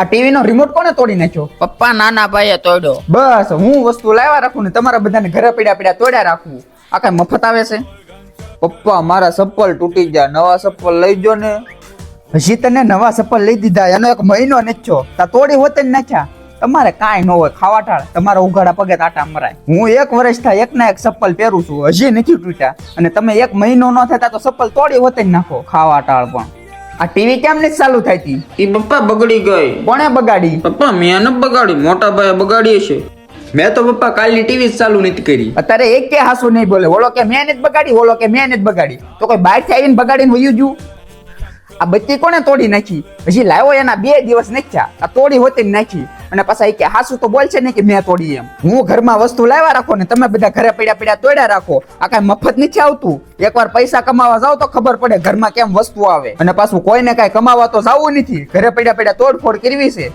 આ ટીવી નો રિમોટ કોને તોડી નાખ્યો? પપ્પા નાના ભાઈએ તોડ્યો. બસ હું વસ્તુ લાવ્યા રાખું ને તમારા બધાને ઘરે પડ્યા તોડ્યા રાખવું. આ કઈ મફત આવે છે? પપ્પા મારા ચપ્પલ તૂટી ગયા, નવા ચપ્પલ લઈ જો ને. હજી તને નવા ચપ્પલ લઈ દીધા, એનો 1 મહિનો નથી તા તોડી હોતે ને નાખ્યા. તમારે કાંઈ ન હોય, ખાવા ટાળ, તમારા ઉઘાડા પગે તાટા મરાય. હું 1 વર્ષ થાય એક ના એક ચપ્પલ પહેરું છું, હજી નથી તૂટ્યા, અને તમે 1 મહિનો ન થતા તો ચપ્પલ તોડી હોતે જ નાખો. ખાવા ટાળ પણ આ ટીવી કેમ નથી ચાલુ થતી? ઈ પપ્પા બગડી ગઈ. કોણે બગાડી? પપ્પા મેં ન બગાડી, મોટા ભાઈએ બગાડી છે. મેં તો પપ્પા કાલની ટીવી જ ચાલુ નથી કરી. અત્યારે એક કે હાસુ નહીં બોલે, ઓલો કે મેં નથી બગાડી, ઓલો કે મેં નથી બગાડી. તો કોઈ બહારથી આવીને બગાડીને વયું ગયું? આ બત્તી કોને તોડી નાખી? હજી લાવ્યો એના 2 દિવસ નથી થયા, આ તોડી હોતી નાખી. અને પાછા એ કે હાસુ તો બોલશે ને કે મેં તોડી એમ. હું ઘરમાં વસ્તુ લાવ્યા રાખો ને તમે બધા ઘરે પડ્યા તોડ્યા રાખો. આ કઈ મફત નથી આવતું. એકવાર પૈસા કમાવા જાવ તો ખબર પડે ઘરમાં કેમ વસ્તુ આવે. અને પાછું કોઈને કઈ કમાવા તો જવું નથી, ઘરે પડ્યા તોડફોડ કરવી છે.